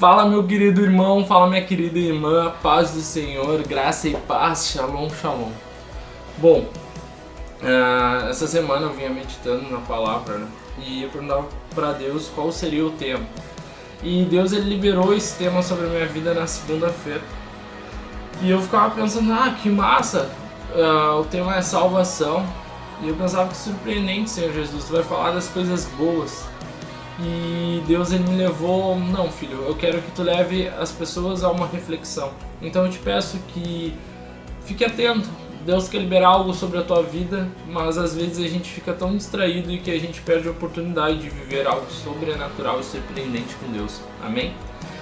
Fala, meu querido irmão, fala, minha querida irmã, paz do Senhor, graça e paz, shalom, shalom. Bom, essa semana eu vinha meditando na palavra, né? E eu perguntava para Deus qual seria o tema. E Deus ele liberou esse tema sobre a minha vida na segunda-feira. E eu ficava pensando, que massa, o tema é salvação. E eu pensava que surpreendente, Senhor Jesus, tu vai falar das coisas boas. E Deus ele me levou, não filho, eu quero que tu leve as pessoas a uma reflexão. Então eu te peço que fique atento. Deus quer liberar algo sobre a tua vida, mas às vezes a gente fica tão distraído e que a gente perde a oportunidade de viver algo sobrenatural e surpreendente com Deus. Amém?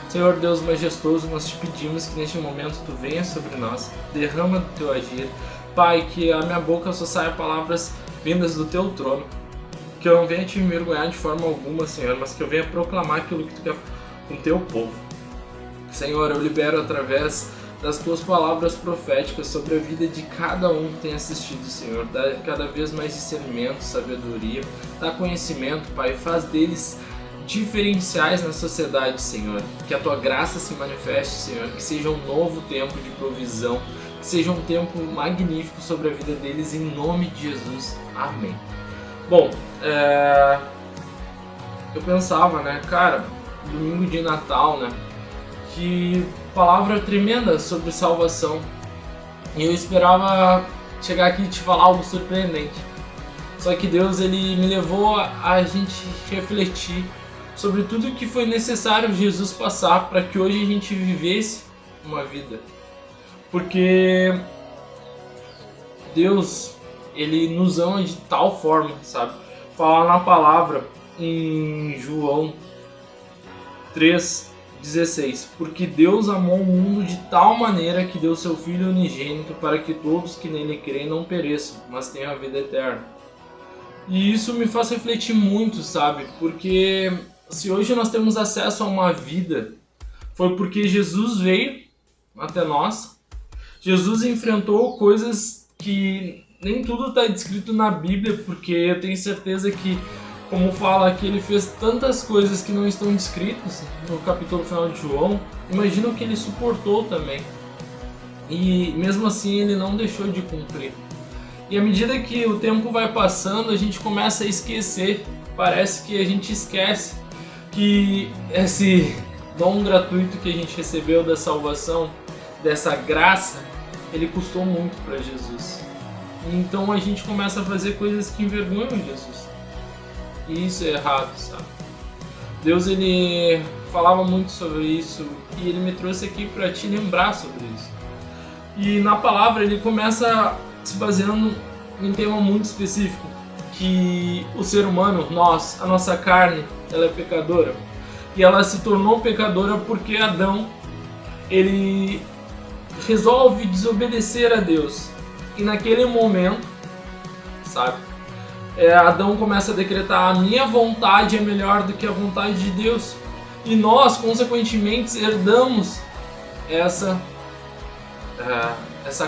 Senhor Deus majestoso, nós te pedimos que neste momento tu venha sobre nós, derrama do teu agir. Pai, que a minha boca só saia palavras vindas do teu trono. Que eu não venha te envergonhar de forma alguma, Senhor, mas que eu venha proclamar aquilo que tu quer com o teu povo. Senhor, eu libero através das tuas palavras proféticas sobre a vida de cada um que tem assistido, Senhor. Dá cada vez mais discernimento, sabedoria, dá conhecimento, Pai, faz deles diferenciais na sociedade, Senhor. Que a tua graça se manifeste, Senhor, que seja um novo tempo de provisão, que seja um tempo magnífico sobre a vida deles, em nome de Jesus. Amém. Bom, eu pensava, cara, domingo de Natal, que palavra tremenda sobre salvação. E eu esperava chegar aqui e te falar algo surpreendente. Só que Deus ele me levou a gente refletir sobre tudo que foi necessário Jesus passar para que hoje a gente vivesse uma vida. Porque Deus ele nos ama de tal forma, sabe? Fala na palavra em João 3,16. Porque Deus amou o mundo de tal maneira que deu seu Filho unigênito para que todos que nele creem não pereçam, mas tenham a vida eterna. E isso me faz refletir muito, sabe? Porque se hoje nós temos acesso a uma vida, foi porque Jesus veio até nós. Jesus enfrentou coisas que nem tudo está descrito na Bíblia, porque eu tenho certeza que, como fala aqui, ele fez tantas coisas que não estão descritas no capítulo final de João. Imagina o que ele suportou também. E mesmo assim ele não deixou de cumprir. E à medida que o tempo vai passando, a gente começa a esquecer. Parece que a gente esquece que esse dom gratuito que a gente recebeu da salvação, dessa graça, ele custou muito para Jesus. Então a gente começa a fazer coisas que envergonham Jesus. E isso é errado, sabe? Deus ele falava muito sobre isso e ele me trouxe aqui para te lembrar sobre isso. E na palavra ele começa se baseando em um tema muito específico, que o ser humano, a nossa carne, ela é pecadora. E ela se tornou pecadora porque Adão, ele resolve desobedecer a Deus. E naquele momento, sabe, Adão começa a decretar: a minha vontade é melhor do que a vontade de Deus. E nós, consequentemente, herdamos essa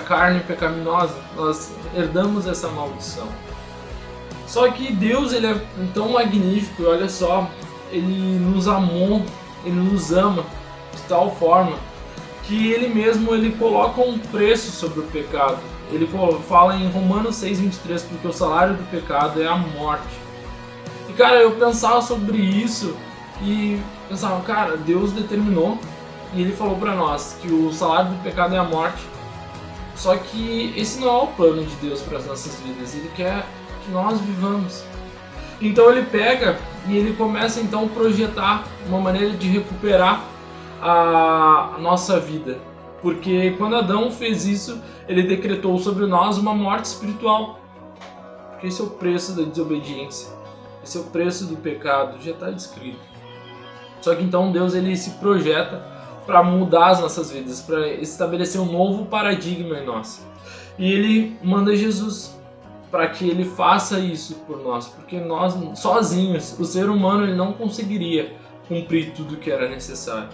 carne pecaminosa. Nós herdamos essa maldição. Só que Deus ele é tão magnífico, olha só, ele nos amou, ele nos ama de tal forma que ele mesmo ele coloca um preço sobre o pecado. Ele fala em Romanos 6,23, porque o salário do pecado é a morte. E cara, eu pensava sobre isso e pensava, cara, Deus determinou e ele falou pra nós que o salário do pecado é a morte. Só que esse não é o plano de Deus para as nossas vidas, ele quer que nós vivamos. Então ele pega e ele começa então a projetar uma maneira de recuperar a nossa vida. Porque quando Adão fez isso, ele decretou sobre nós uma morte espiritual. Porque esse é o preço da desobediência. Esse é o preço do pecado, já está descrito. Só que então Deus ele se projeta para mudar as nossas vidas, para estabelecer um novo paradigma em nós. E ele manda Jesus para que ele faça isso por nós. Porque nós, sozinhos, o ser humano ele não conseguiria cumprir tudo que era necessário.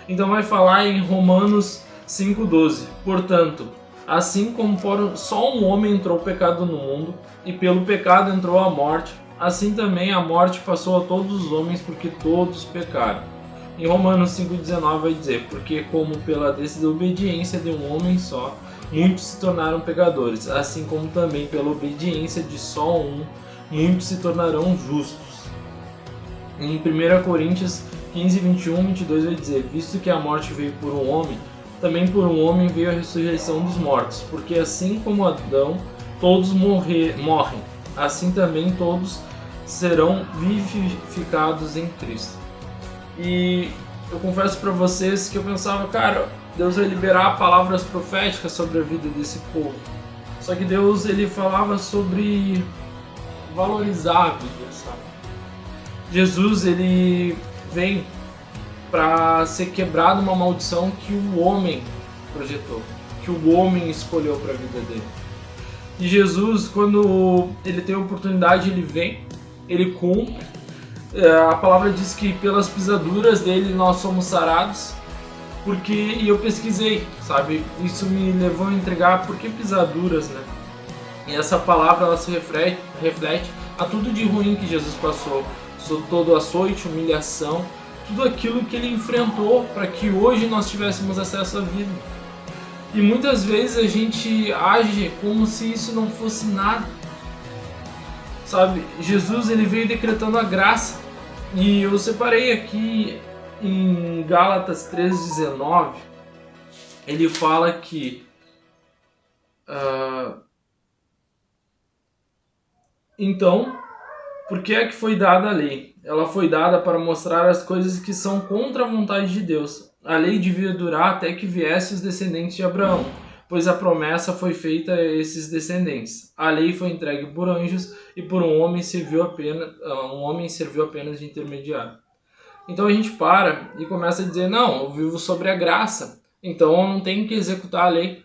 Então vai falar em Romanos 5,12. Portanto, assim como por só um homem entrou o pecado no mundo, e pelo pecado entrou a morte, assim também a morte passou a todos os homens, porque todos pecaram. Em Romanos 5,19 vai dizer: porque como pela desobediência de um homem só, muitos se tornaram pecadores, assim como também pela obediência de só um, muitos se tornarão justos. Em 1 Coríntios 15, 21, 22 vai dizer: visto que a morte veio por um homem, também por um homem veio a ressurreição dos mortos, porque assim como Adão, todos morrem, assim também todos serão vivificados em Cristo. E eu confesso para vocês que eu pensava, cara, Deus vai liberar palavras proféticas sobre a vida desse povo. Só que Deus, ele falava sobre valorizar a vida, sabe? Jesus, ele vem para ser quebrado uma maldição que o homem projetou, que o homem escolheu para a vida dele. E Jesus, quando ele tem a oportunidade, ele vem, ele cumpre. A palavra diz que pelas pisaduras dele nós somos sarados. E eu pesquisei, sabe? Isso me levou a entregar por que pisaduras, né? E essa palavra, ela se reflete a tudo de ruim que Jesus passou. Todo açoite, humilhação, tudo aquilo que ele enfrentou para que hoje nós tivéssemos acesso à vida. E muitas vezes a gente age como se isso não fosse nada. Sabe, Jesus, ele veio decretando a graça. E eu separei aqui em Gálatas 3,19, ele fala que então, por que é que foi dada a lei? Ela foi dada para mostrar as coisas que são contra a vontade de Deus. A lei devia durar até que viessem os descendentes de Abraão, pois a promessa foi feita a esses descendentes. A lei foi entregue por anjos e por um homem serviu apenas de intermediário. Então a gente para e começa a dizer, não, eu vivo sobre a graça, então eu não tenho que executar a lei.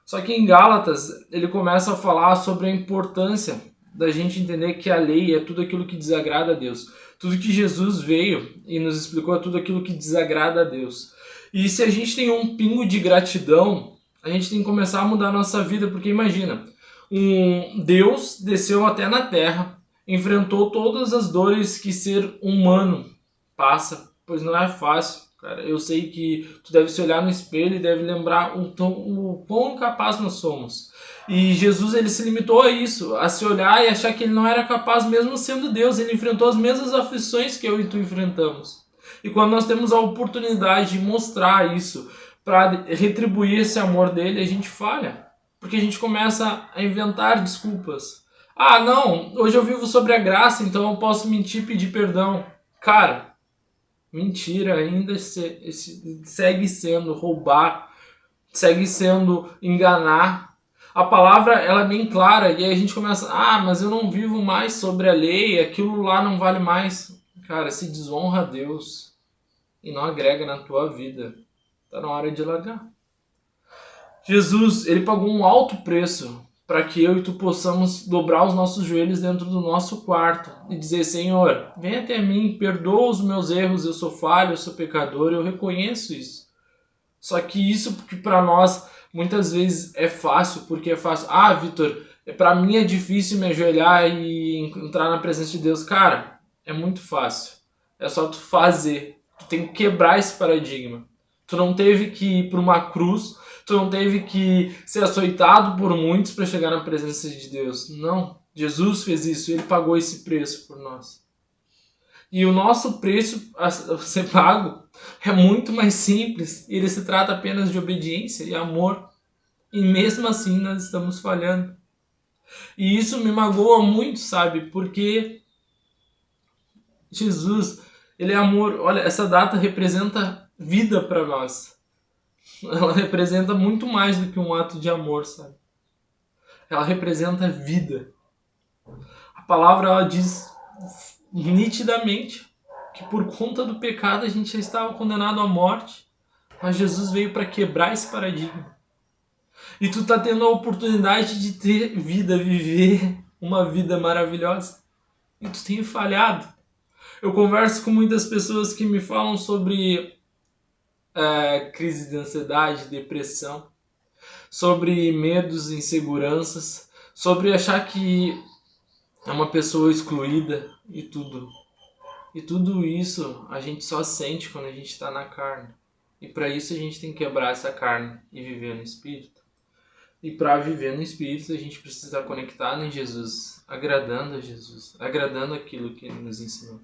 Só que em Gálatas ele começa a falar sobre a importância da gente entender que a lei é tudo aquilo que desagrada a Deus. Tudo que Jesus veio e nos explicou é tudo aquilo que desagrada a Deus. E se a gente tem um pingo de gratidão, a gente tem que começar a mudar a nossa vida, porque imagina, um Deus desceu até na terra, enfrentou todas as dores que ser humano passa, pois não é fácil, cara. Eu sei que tu deve se olhar no espelho e deve lembrar o quão incapaz nós somos. E Jesus, ele se limitou a isso, a se olhar e achar que ele não era capaz, mesmo sendo Deus. Ele enfrentou as mesmas aflições que eu e tu enfrentamos. E quando nós temos a oportunidade de mostrar isso, para retribuir esse amor dele, a gente falha. Porque a gente começa a inventar desculpas. Ah, não, hoje eu vivo sobre a graça, então eu posso mentir e pedir perdão. Cara, mentira ainda segue sendo roubar, segue sendo enganar. A palavra, ela é bem clara e aí a gente começa, mas eu não vivo mais sobre a lei, aquilo lá não vale mais. Cara, se desonra a Deus e não agrega na tua vida, tá na hora de largar. Jesus, ele pagou um alto preço para que eu e tu possamos dobrar os nossos joelhos dentro do nosso quarto e dizer, Senhor, vem até mim, perdoa os meus erros, eu sou falho, eu sou pecador, eu reconheço isso. Só que isso porque para nós muitas vezes é fácil, porque é fácil. Vitor, para mim é difícil me ajoelhar e entrar na presença de Deus. Cara, é muito fácil. É só tu fazer. Tu tem que quebrar esse paradigma. Tu não teve que ir para uma cruz, tu não teve que ser açoitado por muitos para chegar na presença de Deus. Não. Jesus fez isso, ele pagou esse preço por nós. E o nosso preço a ser pago é muito mais simples. Ele se trata apenas de obediência e amor. E mesmo assim nós estamos falhando. E isso me magoa muito, sabe? Porque Jesus, ele é amor. Olha, essa data representa vida para nós. Ela representa muito mais do que um ato de amor, sabe? Ela representa vida. A palavra, ela diz nitidamente que por conta do pecado a gente já estava condenado à morte, mas Jesus veio para quebrar esse paradigma. E tu tá tendo a oportunidade de ter vida, viver uma vida maravilhosa, e tu tem falhado. Eu converso com muitas pessoas que me falam sobre crise de ansiedade, depressão, sobre medos, inseguranças, sobre achar que é uma pessoa excluída e tudo. E tudo isso a gente só sente quando a gente está na carne. E para isso a gente tem que quebrar essa carne e viver no Espírito. E para viver no Espírito a gente precisa estar conectado em Jesus, agradando a Jesus, agradando aquilo que Ele nos ensinou.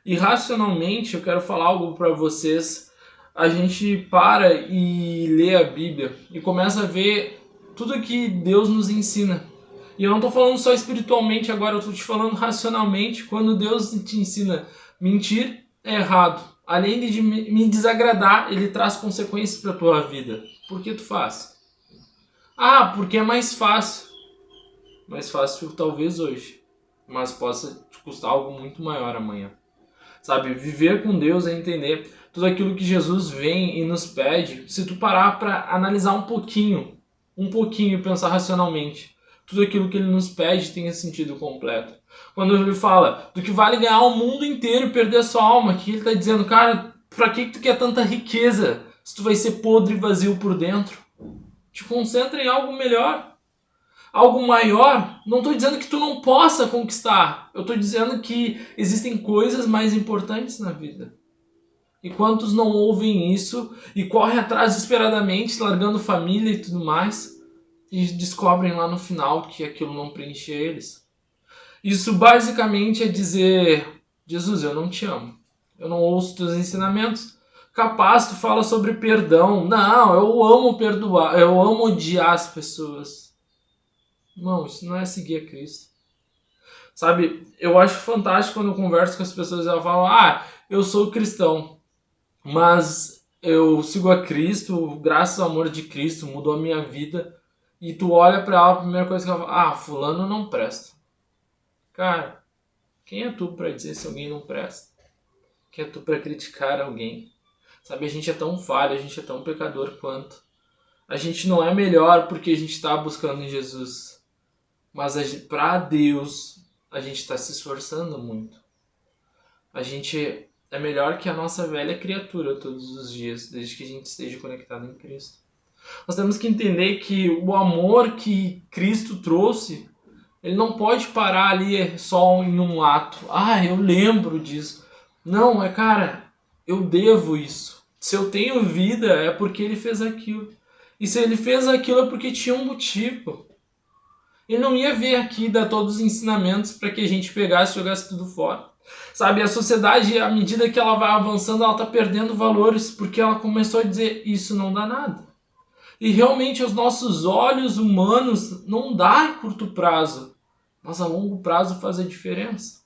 E racionalmente eu quero falar algo para vocês. A gente para e lê a Bíblia e começa a ver tudo que Deus nos ensina. E eu não estou falando só espiritualmente agora, eu estou te falando racionalmente. Quando Deus te ensina mentir, é errado. Além de me desagradar, Ele traz consequências para a tua vida. Por que tu faz? Ah, porque é mais fácil. Mais fácil talvez hoje, mas possa te custar algo muito maior amanhã. Sabe, viver com Deus é entender tudo aquilo que Jesus vem e nos pede. Se tu parar para analisar um pouquinho e pensar racionalmente, tudo aquilo que Ele nos pede tem esse sentido completo. Quando Ele fala do que vale ganhar o mundo inteiro e perder a sua alma, que Ele está dizendo, cara, pra que tu quer tanta riqueza se tu vai ser podre e vazio por dentro? Te concentra em algo melhor. Algo maior, não estou dizendo que tu não possa conquistar. Eu estou dizendo que existem coisas mais importantes na vida. E quantos não ouvem isso e correm atrás desesperadamente, largando família e tudo mais, e descobrem lá no final que aquilo não preenche eles. Isso basicamente é dizer, Jesus, eu não te amo. Eu não ouço teus ensinamentos. Capaz tu fala sobre perdão. Não, eu amo perdoar, eu amo odiar as pessoas. Não, isso não é seguir a Cristo. Sabe, eu acho fantástico quando eu converso com as pessoas e elas falam, eu sou cristão, mas eu sigo a Cristo, graças ao amor de Cristo, mudou a minha vida. E tu olha pra ela, a primeira coisa que ela fala, fulano não presta. Cara, quem é tu pra dizer se alguém não presta? Quem é tu pra criticar alguém? Sabe, a gente é tão falho, a gente é tão pecador quanto. A gente não é melhor porque a gente está buscando em Jesus. Mas para Deus, a gente está se esforçando muito. A gente é melhor que a nossa velha criatura todos os dias, desde que a gente esteja conectado em Cristo. Nós temos que entender que o amor que Cristo trouxe, ele não pode parar ali só em um ato. Eu lembro disso. Não, cara, eu devo isso. Se eu tenho vida, é porque Ele fez aquilo. E se Ele fez aquilo é porque tinha um motivo. Ele não ia vir aqui dar todos os ensinamentos para que a gente pegasse e jogasse tudo fora. Sabe, a sociedade, à medida que ela vai avançando, ela está perdendo valores porque ela começou a dizer, isso não dá nada. E realmente aos nossos olhos humanos não dá em curto prazo, mas a longo prazo faz a diferença.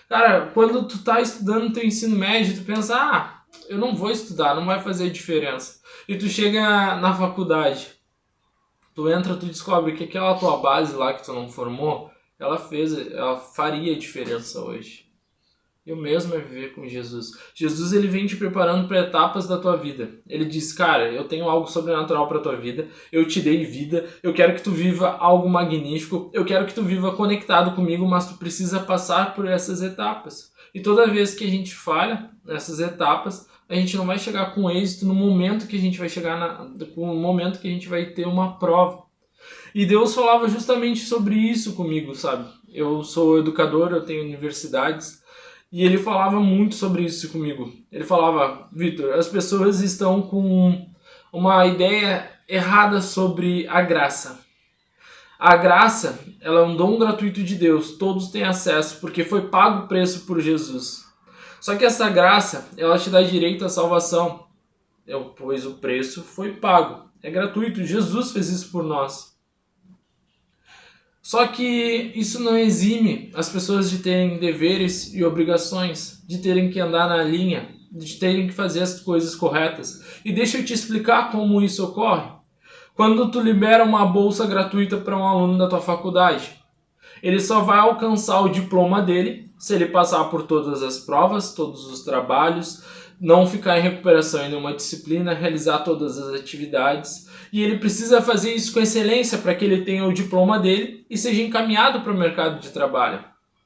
Cara, quando tu tá estudando teu ensino médio, tu pensa, eu não vou estudar, não vai fazer diferença. E tu chega na faculdade, tu entra, tu descobre que aquela tua base lá que tu não formou, ela faria diferença hoje. E o mesmo é viver com Jesus. Jesus, ele vem te preparando para etapas da tua vida. Ele diz, cara, eu tenho algo sobrenatural para tua vida, eu te dei vida, eu quero que tu viva algo magnífico, eu quero que tu viva conectado comigo, mas tu precisa passar por essas etapas. E toda vez que a gente falha nessas etapas, a gente não vai chegar com êxito no momento que a gente vai chegar no momento que a gente vai ter uma prova. E Deus falava justamente sobre isso comigo, sabe? Eu sou educador, eu tenho universidades, e ele falava muito sobre isso comigo. Ele falava, Vitor, as pessoas estão com uma ideia errada sobre a graça. A graça, ela é um dom gratuito de Deus, todos têm acesso, porque foi pago o preço por Jesus. Só que essa graça, ela te dá direito à salvação, pois o preço foi pago. É gratuito, Jesus fez isso por nós. Só que isso não exime as pessoas de terem deveres e obrigações, de terem que andar na linha, de terem que fazer as coisas corretas. E deixa eu te explicar como isso ocorre. Quando tu libera uma bolsa gratuita para um aluno da tua faculdade, ele só vai alcançar o diploma dele se ele passar por todas as provas, todos os trabalhos, não ficar em recuperação em nenhuma disciplina, realizar todas as atividades. E ele precisa fazer isso com excelência para que ele tenha o diploma dele e seja encaminhado para o mercado de trabalho.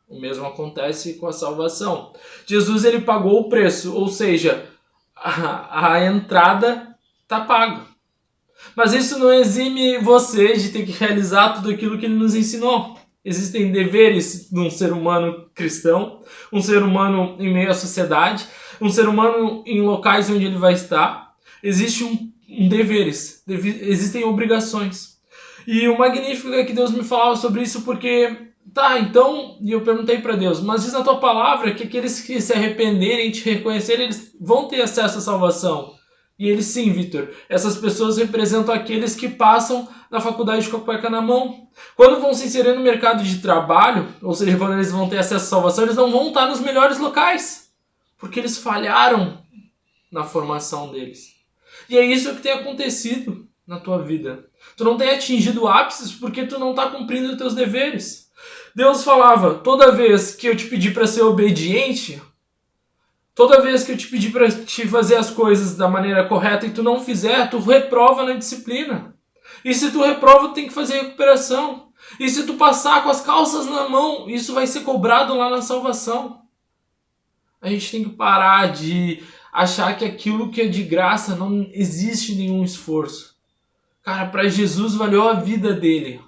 O mesmo acontece com a salvação. Jesus, ele pagou o preço, ou seja, a entrada está paga. Mas isso não exime você de ter que realizar tudo aquilo que ele nos ensinou. Existem deveres num ser humano cristão, um ser humano em meio à sociedade, um ser humano em locais onde ele vai estar. Existe deveres, existem obrigações. E o magnífico é que Deus me falava sobre isso porque, tá, então, e eu perguntei para Deus, mas diz na tua palavra que aqueles que se arrependerem e te reconhecerem, eles vão ter acesso à salvação. E eles sim, Vitor, essas pessoas representam aqueles que passam na faculdade com a cueca na mão. Quando vão se inserir no mercado de trabalho, ou seja, quando eles vão ter acesso à salvação, eles não vão estar nos melhores locais, porque eles falharam na formação deles. E é isso que tem acontecido na tua vida. Tu não tem atingido ápices porque tu não está cumprindo os teus deveres. Deus falava, toda vez que eu te pedi para ser obediente, toda vez que eu te pedi para te fazer as coisas da maneira correta e tu não fizer, tu reprova na disciplina. E se tu reprova, tu tem que fazer recuperação. E se tu passar com as calças na mão, isso vai ser cobrado lá na salvação. A gente tem que parar de achar que aquilo que é de graça não existe nenhum esforço. Cara, para Jesus valeu a vida dele.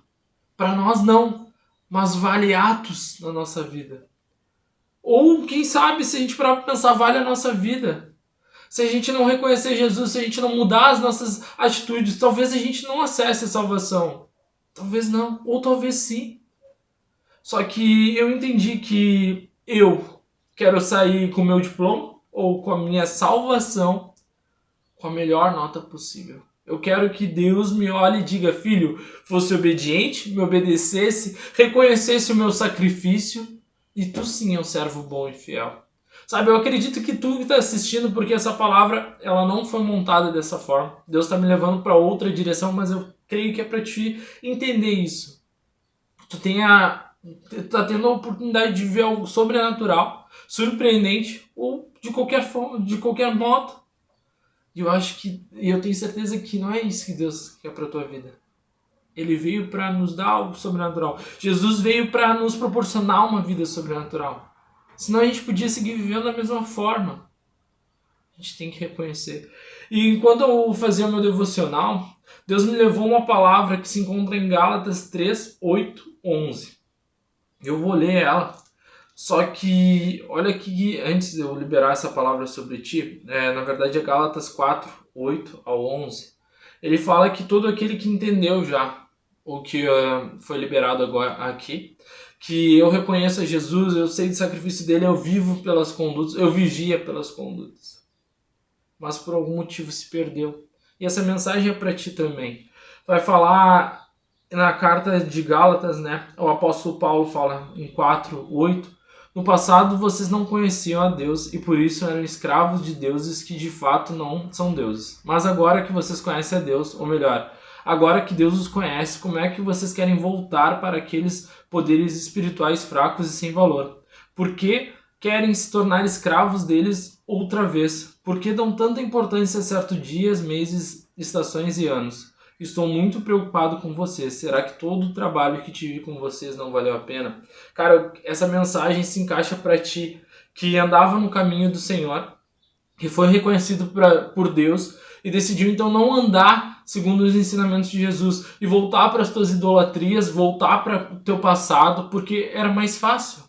Para nós não, mas vale atos na nossa vida. Ou quem sabe, se a gente parar para pensar, vale a nossa vida. Se a gente não reconhecer Jesus, se a gente não mudar as nossas atitudes, talvez a gente não acesse a salvação. Talvez não, ou talvez sim. Só que eu entendi que eu quero sair com o meu diploma ou com a minha salvação com a melhor nota possível. Eu quero que Deus me olhe e diga, filho, fosse obediente, me obedecesse, reconhecesse o meu sacrifício e tu sim é um servo bom e fiel. Sabe, eu acredito que tu que está assistindo, porque essa palavra ela não foi montada dessa forma. Deus está me levando para outra direção, mas eu creio que é para te entender isso. Tu tá tendo a oportunidade de ver algo sobrenatural, surpreendente ou de qualquer forma, de qualquer modo. E eu tenho certeza que não é isso que Deus quer para tua vida. Ele veio para nos dar algo sobrenatural. Jesus veio para nos proporcionar uma vida sobrenatural. Senão a gente podia seguir vivendo da mesma forma. A gente tem que reconhecer. E enquanto eu fazia meu devocional, Deus me levou uma palavra que se encontra em Gálatas 3, 8, 11. Eu vou ler ela. Só que, olha que antes de eu liberar essa palavra sobre ti, na verdade é Gálatas 4, 8 ao 11. Ele fala que todo aquele que entendeu já o que foi liberado agora aqui, que eu reconheço a Jesus, eu sei do sacrifício dele, eu vivo pelas condutas, eu vigia pelas condutas. Mas por algum motivo se perdeu. E essa mensagem é para ti também. Vai falar na carta de Gálatas, né? O apóstolo Paulo fala em 4, 8. No passado vocês não conheciam a Deus e por isso eram escravos de deuses que de fato não são deuses. Mas agora que vocês conhecem a Deus, ou melhor, agora que Deus os conhece, como é que vocês querem voltar para aqueles poderes espirituais fracos e sem valor? Por que querem se tornar escravos deles outra vez? Por que dão tanta importância a certos dias, meses, estações e anos? Estou muito preocupado com vocês. Será que todo o trabalho que tive com vocês não valeu a pena? Cara, essa mensagem se encaixa para ti que andava no caminho do Senhor, que foi reconhecido por Deus e decidiu então não andar segundo os ensinamentos de Jesus e voltar para as tuas idolatrias, voltar para o teu passado, porque era mais fácil.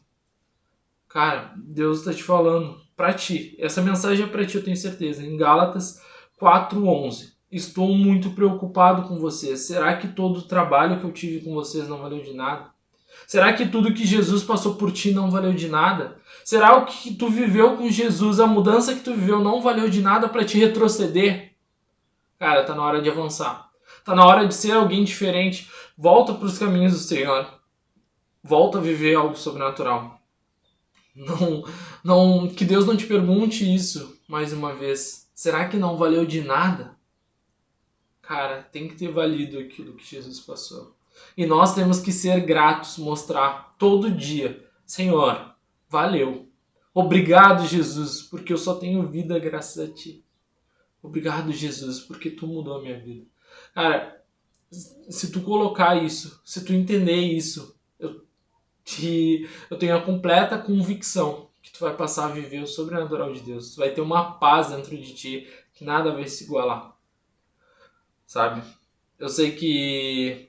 Cara, Deus está te falando para ti. Essa mensagem é para ti, eu tenho certeza. Em Gálatas 4:11. Estou muito preocupado com vocês. Será que todo o trabalho que eu tive com vocês não valeu de nada? Será que tudo que Jesus passou por ti não valeu de nada? Será o que tu viveu com Jesus, a mudança que tu viveu não valeu de nada para te retroceder? Cara, tá na hora de avançar. Tá na hora de ser alguém diferente. Volta para os caminhos do Senhor. Volta a viver algo sobrenatural. Que Deus não te pergunte isso mais uma vez. Será que não valeu de nada? Cara, tem que ter valido aquilo que Jesus passou. E nós temos que ser gratos, mostrar todo dia. Senhor, valeu. Obrigado, Jesus, porque eu só tenho vida graças a ti. Obrigado, Jesus, porque tu mudou a minha vida. Cara, se tu colocar isso, se tu entender isso, eu tenho a completa convicção que tu vai passar a viver o sobrenatural de Deus. Tu vai ter uma paz dentro de ti que nada vai se igualar. Sabe? Eu sei que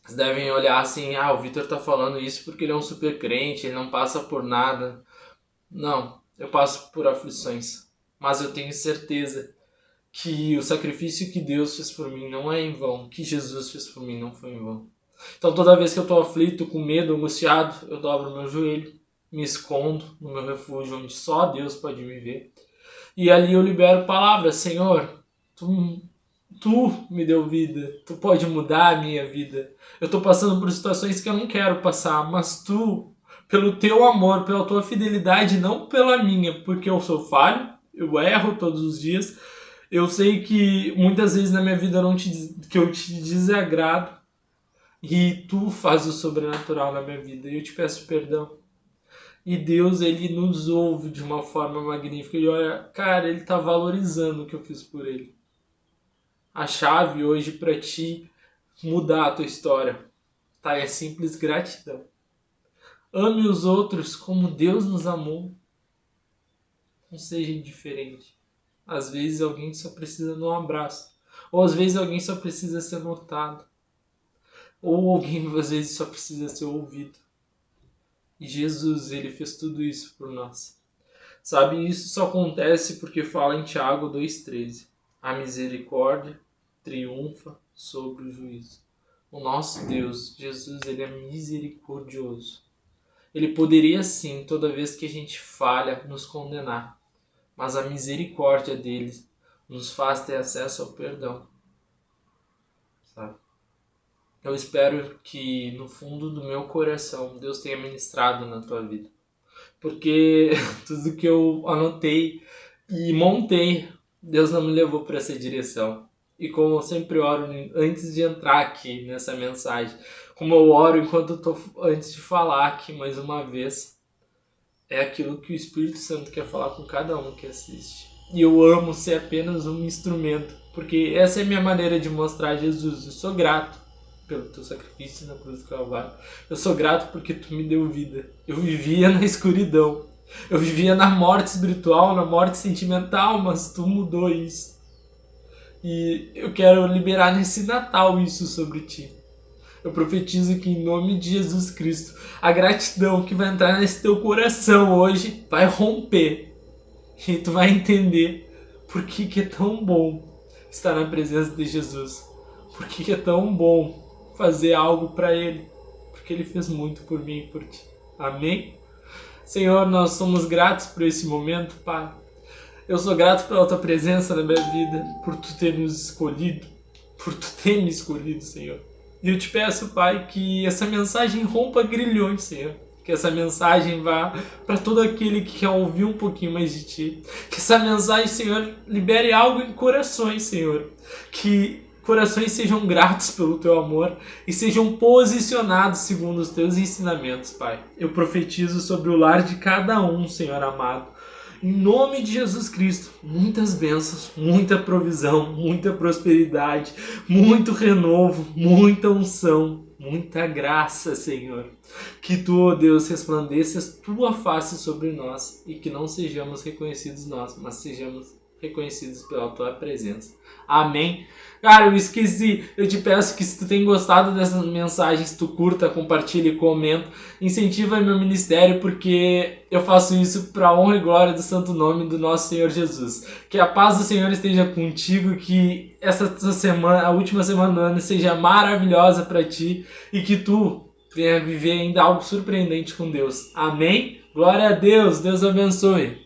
Vocês devem olhar assim, o Vitor tá falando isso porque ele é um super crente, ele não passa por nada. Não, eu passo por aflições, mas eu tenho certeza que o sacrifício que Deus fez por mim não é em vão, que Jesus fez por mim não foi em vão. Então toda vez que eu estou aflito, com medo, angustiado, eu dobro meu joelho, me escondo no meu refúgio onde só Deus pode me ver. E ali eu libero palavras: Senhor, tu me deu vida, tu pode mudar a minha vida. Eu estou passando por situações que eu não quero passar, mas tu, pelo teu amor, pela tua fidelidade, não pela minha, porque eu sou falho, eu erro todos os dias. Eu sei que muitas vezes na minha vida que eu te desagrado, e tu faz o sobrenatural na minha vida, e eu te peço perdão. E Deus, ele nos ouve de uma forma magnífica, e olha, cara, ele tá valorizando o que eu fiz por ele. A chave hoje para ti mudar a tua história, tá? É simples gratidão. Ame os outros como Deus nos amou. Não seja indiferente. Às vezes alguém só precisa de um abraço. Ou às vezes alguém só precisa ser notado. Ou alguém às vezes só precisa ser ouvido. E Jesus, ele fez tudo isso por nós. Sabe, isso só acontece porque fala em Tiago 2,13. A misericórdia triunfa sobre o juízo. O nosso Deus, Jesus, ele é misericordioso. Ele poderia sim, toda vez que a gente falha, nos condenar. Mas a misericórdia dele nos faz ter acesso ao perdão. Sabe? Eu espero que no fundo do meu coração Deus tenha ministrado na tua vida. Porque tudo que eu anotei e montei, Deus não me levou para essa direção. E como eu sempre oro antes de entrar aqui nessa mensagem, como eu oro enquanto eu tô antes de falar aqui mais uma vez, é aquilo que o Espírito Santo quer falar com cada um que assiste. E eu amo ser apenas um instrumento, porque essa é a minha maneira de mostrar a Jesus. Eu sou grato pelo teu sacrifício na cruz do Calvário. Eu sou grato porque tu me deu vida. Eu vivia na escuridão. Eu vivia na morte espiritual, na morte sentimental, mas tu mudou isso. E eu quero liberar nesse Natal isso sobre ti. Eu profetizo que em nome de Jesus Cristo, a gratidão que vai entrar nesse teu coração hoje vai romper. E tu vai entender por que é tão bom estar na presença de Jesus. Por que é tão bom fazer algo para Ele. Porque Ele fez muito por mim e por ti. Amém? Senhor, nós somos gratos por esse momento, Pai. Eu sou grato pela tua presença na minha vida, por tu ter nos escolhido, por tu ter me escolhido, Senhor. E eu te peço, Pai, que essa mensagem rompa grilhões, Senhor. Que essa mensagem vá para todo aquele que quer ouvir um pouquinho mais de ti. Que essa mensagem, Senhor, libere algo em corações, Senhor. Que corações sejam gratos pelo teu amor e sejam posicionados segundo os teus ensinamentos, Pai. Eu profetizo sobre o lar de cada um, Senhor amado. Em nome de Jesus Cristo, muitas bênçãos, muita provisão, muita prosperidade, muito renovo, muita unção, muita graça, Senhor. Que tu, ó Deus, resplandeças tua face sobre nós e que não sejamos reconhecidos nós, mas sejamos reconhecidos pela tua presença. Amém. Cara, eu esqueci, eu te peço que se tu tem gostado dessas mensagens, tu curta, compartilha e comenta, incentiva meu ministério, porque eu faço isso para honra e glória do santo nome do nosso Senhor Jesus. Que a paz do Senhor esteja contigo, que essa semana, a última semana do ano, seja maravilhosa para ti e que tu venha viver ainda algo surpreendente com Deus. Amém? Glória a Deus, Deus abençoe.